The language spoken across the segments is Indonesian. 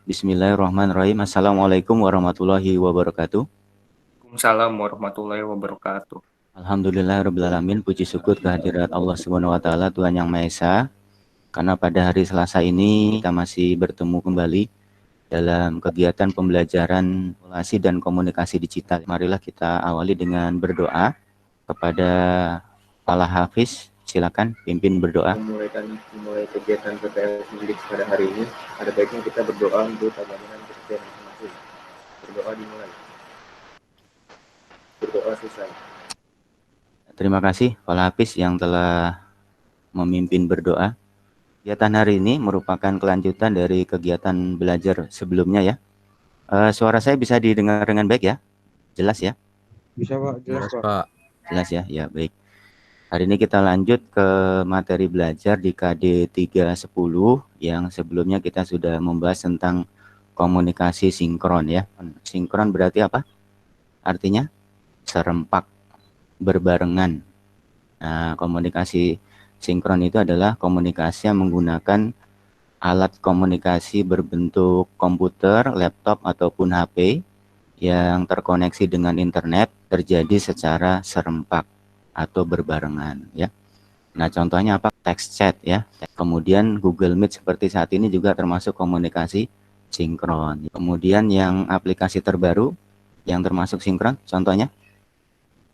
Bismillahirrahmanirrahim. Assalamualaikum warahmatullahi wabarakatuh. Waalaikumsalam warahmatullahi wabarakatuh. Alhamdulillahirrabbilalamin. Puji syukur kehadirat Allah Subhanahu wa taala, Tuhan yang Maha Esa. Karena pada hari Selasa ini kita masih bertemu kembali dalam kegiatan pembelajaran relasi dan komunikasi digital. Marilah kita awali dengan berdoa kepada Pak Hafiz. Silakan pimpin berdoa. Memulai kegiatan PPL Mendik pada hari ini, ada baiknya kita berdoa untuk keamanan kepercayaan masing-masing. Berdoa dimulai. Berdoa selesai. Terima kasih Pak Hafiz yang telah memimpin berdoa. Kegiatan hari ini merupakan kelanjutan dari kegiatan belajar sebelumnya ya. Suara saya bisa didengar dengan baik ya? Jelas ya? Bisa Pak, jelas Pak. Jelas ya? Ya baik. Hari ini kita lanjut ke materi belajar di KD 310 yang sebelumnya kita sudah membahas tentang komunikasi sinkron ya. Sinkron berarti apa? Artinya serempak, berbarengan. Nah, komunikasi sinkron itu adalah komunikasi yang menggunakan alat komunikasi berbentuk komputer, laptop, ataupun HP yang terkoneksi dengan internet terjadi secara serempak atau berbarengan ya. Nah, contohnya apa? Text chat ya. Kemudian Google Meet seperti saat ini juga termasuk komunikasi sinkron. Kemudian yang aplikasi terbaru yang termasuk sinkron, contohnya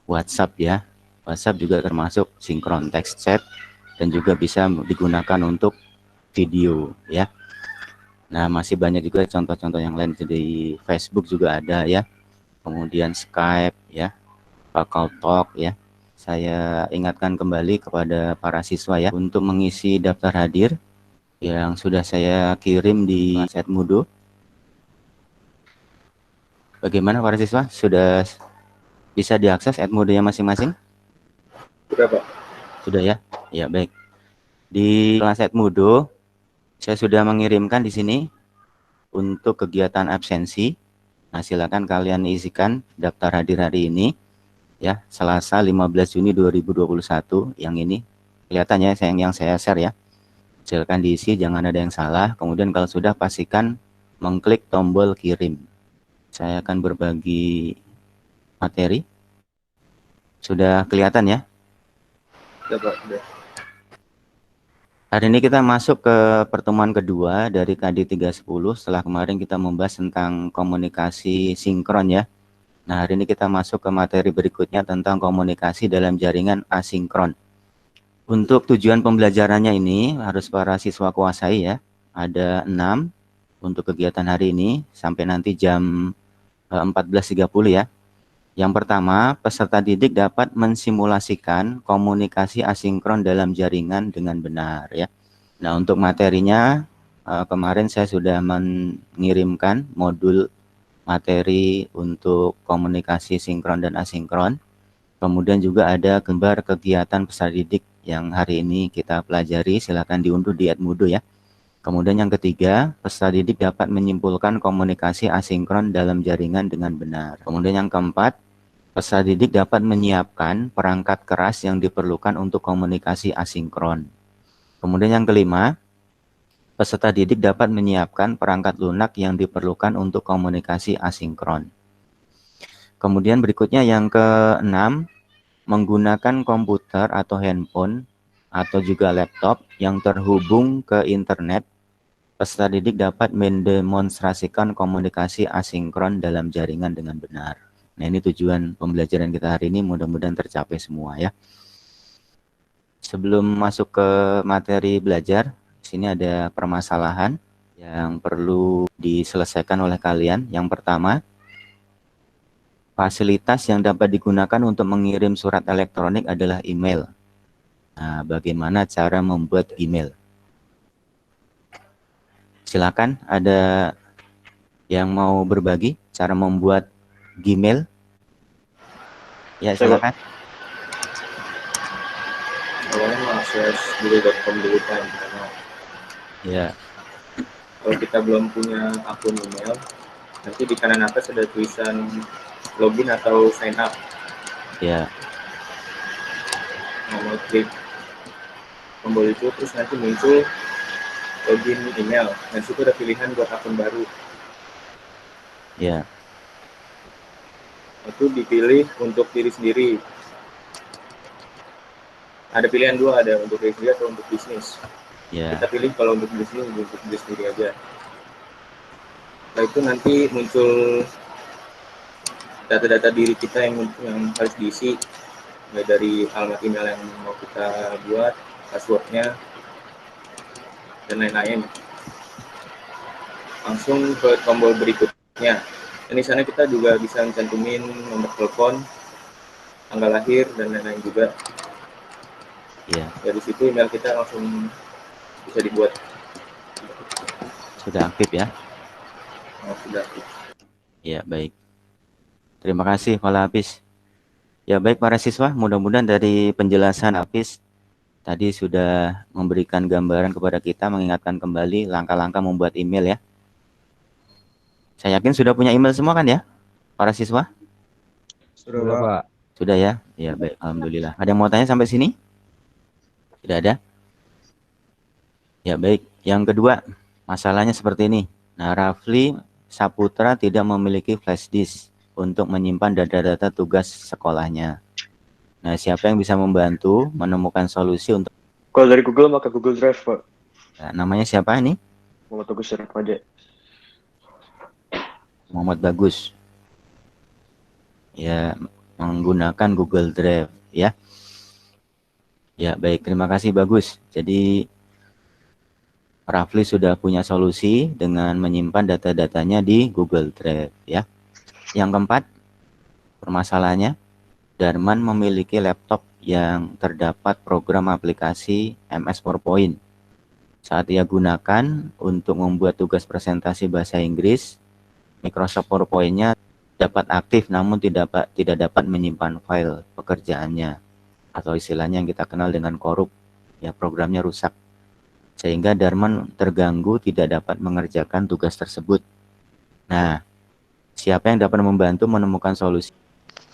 WhatsApp ya. WhatsApp juga termasuk sinkron text chat dan juga bisa digunakan untuk video ya. Nah, masih banyak juga contoh-contoh yang lain, di Facebook juga ada ya. Kemudian Skype ya, KakaoTalk ya. Saya ingatkan kembali kepada para siswa ya untuk mengisi daftar hadir yang sudah saya kirim di Edmodo. Bagaimana para siswa? Sudah bisa diakses Edmodo-nya masing-masing? Sudah Pak. Sudah ya? Ya baik. Di kelas Edmodo saya sudah mengirimkan di sini untuk kegiatan absensi. Nah, silakan kalian isikan daftar hadir hari ini ya, Selasa 15 Juni 2021 yang ini. Kelihatannya yang saya share ya. Silakan diisi, jangan ada yang salah. Kemudian kalau sudah pastikan mengklik tombol kirim. Saya akan berbagi materi. Sudah kelihatan ya? Sudah Pak, sudah. Hari ini kita masuk ke pertemuan kedua dari KD 310 setelah kemarin kita membahas tentang komunikasi sinkron ya. Nah, hari ini kita masuk ke materi berikutnya tentang komunikasi dalam jaringan asinkron. Untuk tujuan pembelajarannya ini harus para siswa kuasai ya. Ada 6 untuk kegiatan hari ini sampai nanti jam 14.30 ya. Yang pertama, peserta didik dapat mensimulasikan komunikasi asinkron dalam jaringan dengan benar ya. Nah, untuk materinya kemarin saya sudah mengirimkan modul materi untuk komunikasi sinkron dan asinkron. Kemudian juga ada gambar kegiatan peserta didik yang hari ini kita pelajari, silakan diunduh di Edmodo ya. Kemudian yang ketiga, peserta didik dapat menyimpulkan komunikasi asinkron dalam jaringan dengan benar. Kemudian yang keempat, peserta didik dapat menyiapkan perangkat keras yang diperlukan untuk komunikasi asinkron. Kemudian yang kelima, peserta didik dapat menyiapkan perangkat lunak yang diperlukan untuk komunikasi asinkron. Kemudian berikutnya yang keenam, menggunakan komputer atau handphone atau juga laptop yang terhubung ke internet, peserta didik dapat mendemonstrasikan komunikasi asinkron dalam jaringan dengan benar. Nah, ini tujuan pembelajaran kita hari ini, mudah-mudahan tercapai semua ya. Sebelum masuk ke materi belajar, sini ada permasalahan yang perlu diselesaikan oleh kalian. Yang pertama, fasilitas yang dapat digunakan untuk mengirim surat elektronik adalah email. Nah, bagaimana cara membuat email? Silakan, ada yang mau berbagi cara membuat Gmail? Ya, silakan. Awalnya mengakses google.com dulu kan. Ya. Kalau kita belum punya akun email, nanti di kanan atas ada tulisan login atau sign up. Ya. Nah, mau klik tombol itu, terus nanti muncul login email. Nah, situ ada pilihan buat akun baru. Ya. Itu dipilih untuk diri sendiri. Ada pilihan dua, ada untuk diri sendiri atau untuk bisnis. Ya. Kita pilih kalau untuk bisnis, untuk diri sendiri aja. Setelah itu nanti muncul data-data diri kita yang harus diisi, mulai dari alamat email yang mau kita buat, passwordnya, dan lain-lain. Langsung ke tombol berikutnya. Dan di sana kita juga bisa mencantumin nomor telepon, tanggal lahir, dan lain-lain juga. Ya. Dari situ email kita langsung bisa dibuat. Sudah aktif ya? Oh, sudah aktif. Ya, baik. Terima kasih, Pak Hafiz. Ya, baik para siswa, mudah-mudahan dari penjelasan Hafiz tadi sudah memberikan gambaran kepada kita, mengingatkan kembali langkah-langkah membuat email ya. Saya yakin sudah punya email semua kan ya, para siswa? Sudah, Pak. Sudah ya? Ya, baik. Alhamdulillah. Ada yang mau tanya sampai sini? Tidak ada? Ya, baik. Yang kedua, masalahnya seperti ini. Nah, Rafli Saputra tidak memiliki flash disk untuk menyimpan data-data tugas sekolahnya. Nah, siapa yang bisa membantu menemukan solusi untuk... Kalau dari Google, maka Google Drive, Pak. Nah, namanya siapa ini? Mau tugas Syarif aja. Muhammad Bagus. Ya, menggunakan Google Drive ya. Ya, baik. Terima kasih Bagus. Jadi Rafli sudah punya solusi dengan menyimpan data-datanya di Google Drive ya. Yang keempat, permasalahannya Darman memiliki laptop yang terdapat program aplikasi MS PowerPoint. Saat ia gunakan untuk membuat tugas presentasi bahasa Inggris, Microsoft PowerPoint-nya dapat aktif namun tidak dapat menyimpan file pekerjaannya, atau istilahnya yang kita kenal dengan korup. Ya, programnya rusak. Sehingga Darman terganggu tidak dapat mengerjakan tugas tersebut. Nah, siapa yang dapat membantu menemukan solusi?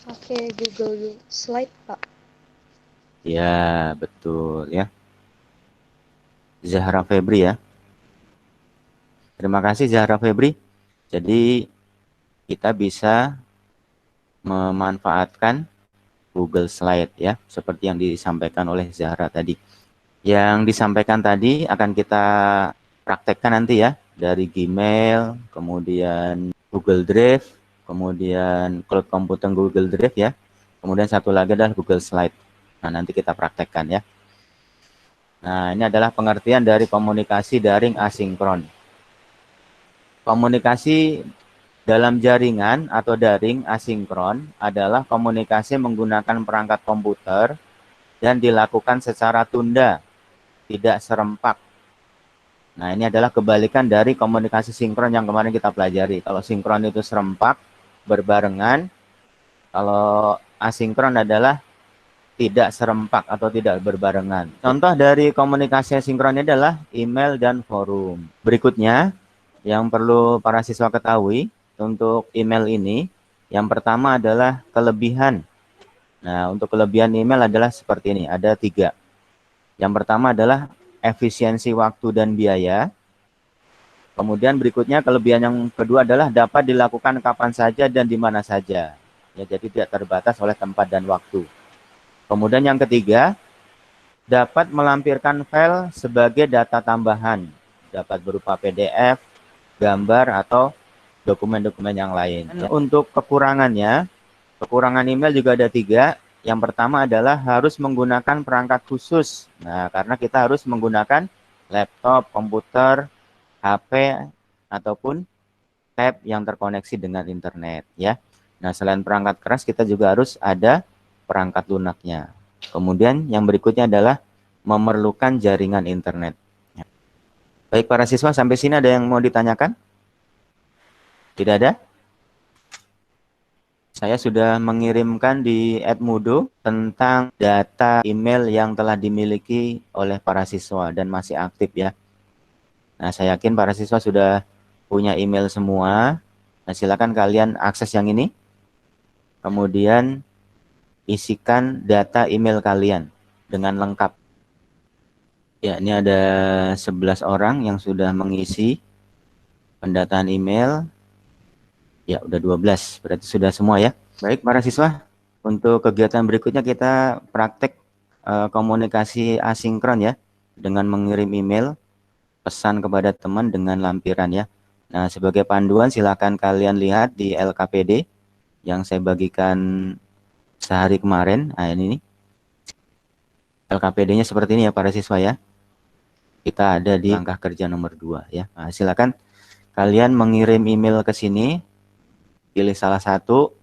Pakai Google Slide, Pak. Ya, betul ya. Zahra Febri ya. Terima kasih Zahra Febri. Jadi kita bisa memanfaatkan Google Slide ya, seperti yang disampaikan oleh Zahra tadi. Yang disampaikan tadi akan kita praktekkan nanti ya, dari Gmail, kemudian Google Drive, kemudian cloud computing Google Drive ya, kemudian satu lagi adalah Google Slide. Nah, nanti kita praktekkan ya. Nah, ini adalah pengertian dari komunikasi daring asinkron. Komunikasi dalam jaringan atau daring asinkron adalah komunikasi menggunakan perangkat komputer dan dilakukan secara tunda, tidak serempak. Nah, ini adalah kebalikan dari komunikasi sinkron yang kemarin kita pelajari. Kalau sinkron itu serempak, berbarengan. Kalau asinkron adalah tidak serempak atau tidak berbarengan. Contoh dari komunikasi asinkron adalah email dan forum. Berikutnya, yang perlu para siswa ketahui untuk email ini, yang pertama adalah kelebihan. Nah, untuk kelebihan email adalah seperti ini, ada 3. Yang pertama adalah efisiensi waktu dan biaya. Kemudian berikutnya kelebihan yang kedua adalah dapat dilakukan kapan saja dan di mana saja. Ya, jadi tidak terbatas oleh tempat dan waktu. Kemudian yang ketiga, dapat melampirkan file sebagai data tambahan. Dapat berupa PDF, gambar, atau dokumen-dokumen yang lain. Untuk kekurangannya, kekurangan email juga ada 3. Yang pertama adalah harus menggunakan perangkat khusus. Nah, karena kita harus menggunakan laptop, komputer, HP, ataupun tab yang terkoneksi dengan internet ya. Nah, selain perangkat keras, kita juga harus ada perangkat lunaknya. Kemudian yang berikutnya adalah memerlukan jaringan internet. Baik para siswa, sampai sini ada yang mau ditanyakan? Tidak ada? Saya sudah mengirimkan di Edmodo tentang data email yang telah dimiliki oleh para siswa dan masih aktif ya. Nah, saya yakin para siswa sudah punya email semua. Nah, silakan kalian akses yang ini. Kemudian isikan data email kalian dengan lengkap. Ya, ini ada 11 orang yang sudah mengisi pendataan email. Ya, udah 12. Berarti sudah semua ya. Baik, para siswa. Untuk kegiatan berikutnya kita praktek komunikasi asinkron ya. Dengan mengirim email, pesan kepada teman dengan lampiran ya. Nah, sebagai panduan silakan kalian lihat di LKPD yang saya bagikan sehari kemarin. Nah, ini nih. LKPD-nya seperti ini ya para siswa ya. Kita ada di langkah kerja nomor 2 ya. Nah, silakan kalian mengirim email ke sini, pilih salah satu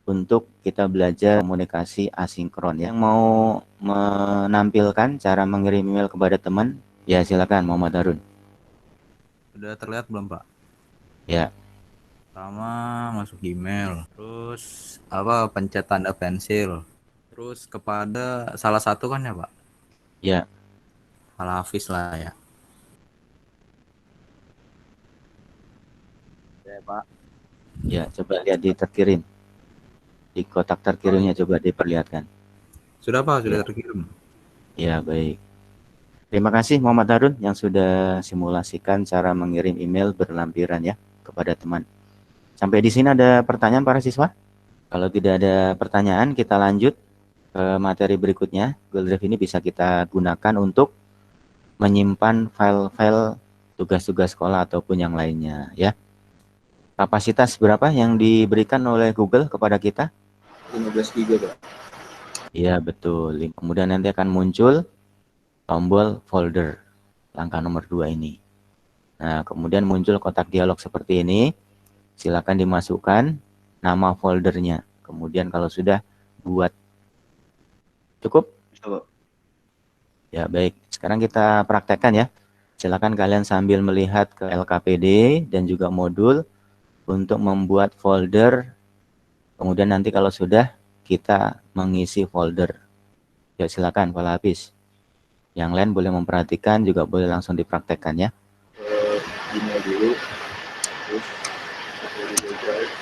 untuk kita belajar komunikasi asinkron. Yang mau menampilkan cara mengirim email kepada teman, ya silakan Muhammad Harun. Sudah terlihat belum, Pak? Ya. Pertama masuk email, terus pencet tanda pensil, terus kepada salah satu kan ya, Pak? Ya. Al-Hafiz lah ya. Oke, Pak. Ya, coba lihat di terkirim. Di kotak terkirimnya coba diperlihatkan. Sudah, Pak, sudah Ya. terkirim. Ya, baik. Terima kasih Muhammad Harun yang sudah simulasikan cara mengirim email berlampiran ya kepada teman. Sampai di sini ada pertanyaan para siswa? Kalau tidak ada pertanyaan, kita lanjut ke materi berikutnya. Google Drive ini bisa kita gunakan untuk menyimpan file-file tugas-tugas sekolah ataupun yang lainnya ya. Kapasitas berapa yang diberikan oleh Google kepada kita? 15 GB, Pak. Iya, betul. Kemudian nanti akan muncul tombol folder. Langkah nomor 2 ini. Nah, kemudian muncul kotak dialog seperti ini. Silakan dimasukkan nama foldernya. Kemudian kalau sudah buat. Cukup? Bisa, Pak. Ya, baik. Sekarang kita praktekkan ya. Silakan kalian sambil melihat ke LKPD dan juga modul untuk membuat folder. Kemudian nanti kalau sudah kita mengisi folder. Ya, silakan Pak Hafiz. Yang lain boleh memperhatikan, juga boleh langsung dipraktekkan ya. Email dulu, terus ke Google Drive,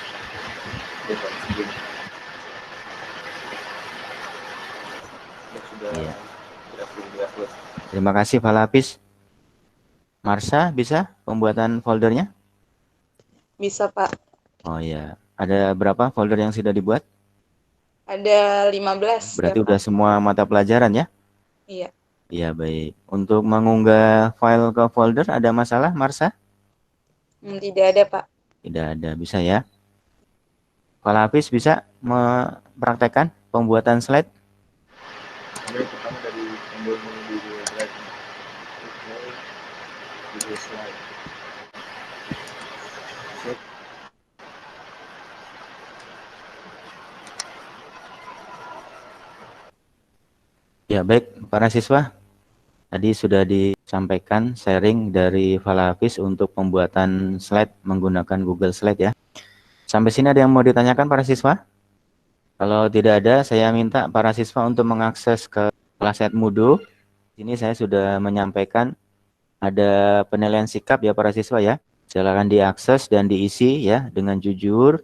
terus segini. Sudah Iya. berhasil. Terima kasih Pak Hafiz. Marsha, bisa pembuatan foldernya? Bisa, Pak. Oh ya, ada berapa folder yang sudah dibuat? Ada 15. Berarti ya, udah Pak? semua mata pelajaran ya? Iya. Iya, baik. Untuk mengunggah file ke folder ada masalah, Marsha? Tidak ada, Pak. Tidak ada, bisa ya. Pak Hafiz bisa mempraktekkan pembuatan slide? Ambil pertama dari tombol menu Google Drive. Oke, Google Slide. Set. Ya, baik, para siswa. Tadi sudah disampaikan sharing dari Pak Hafiz untuk pembuatan slide menggunakan Google Slide ya. Sampai sini ada yang mau ditanyakan para siswa? Kalau tidak ada, saya minta para siswa untuk mengakses ke Classhead Moodle. Ini saya sudah menyampaikan ada penilaian sikap ya para siswa ya. Silakan diakses dan diisi ya dengan jujur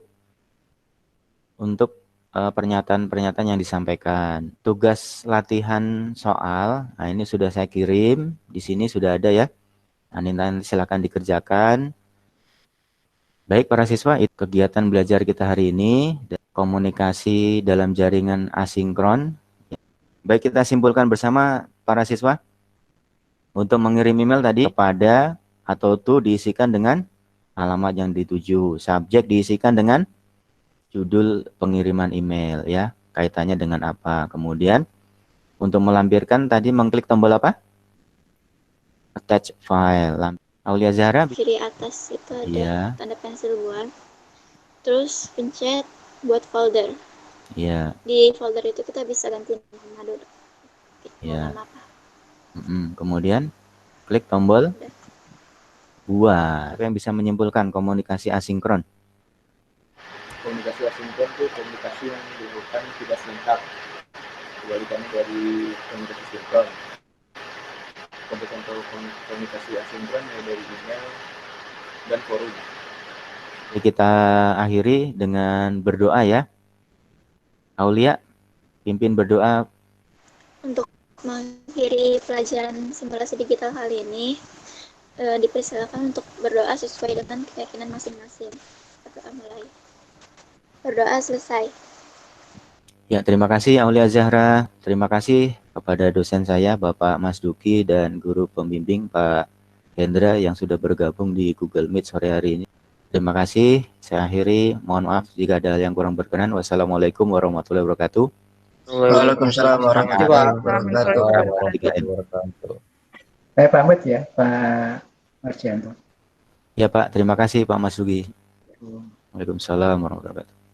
untuk pernyataan-pernyataan yang disampaikan. Tugas latihan soal, nah ini sudah saya kirim, di sini sudah ada ya. Nah, ini nanti silakan dikerjakan. Baik para siswa, itu kegiatan belajar kita hari ini, komunikasi dalam jaringan asinkron. Baik, kita simpulkan bersama para siswa. Untuk mengirim email tadi kepada atau to diisikan dengan alamat yang dituju. Subjek diisikan dengan judul pengiriman email ya, kaitannya dengan apa. Kemudian untuk melampirkan tadi mengklik tombol apa? Attach file. Aulia Zahra. Kiri atas itu ada Iya. tanda pensil buat. Terus pencet buat folder. Iya. Di folder itu kita bisa ganti nama dulu. Iya. Nama apa? Kemudian klik tombol Udah. buat. Apa yang bisa menyimpulkan komunikasi asinkron? Komunikasi asinkron itu komunikasi yang dilakukan tidak serentak. Kebalikannya dari komunikasi sinkron. Contoh-contoh komunikasi asinkron dari email dan forum. Jadi kita akhiri dengan berdoa ya. Aulia, pimpin berdoa. Untuk mengakhiri pelajaran simulasi digital kali ini. Dipersilakan untuk berdoa sesuai dengan keyakinan masing-masing. Berdoa mulai. Berdoa selesai. Ya, terima kasih Aulia Zahra. Terima kasih kepada dosen saya Bapak Mas Duki dan guru pembimbing Pak Hendra yang sudah bergabung di Google Meet sore hari ini. Terima kasih. Saya akhiri. Mohon maaf jika ada yang kurang berkenan. Wassalamualaikum warahmatullahi wabarakatuh. Waalaikumsalam warahmatullahi wabarakatuh. Saya pamit ya, Pak Marcianto. Ya Pak, terima kasih Pak Mas Duki. Waalaikumsalam warahmatullahi wabarakatuh.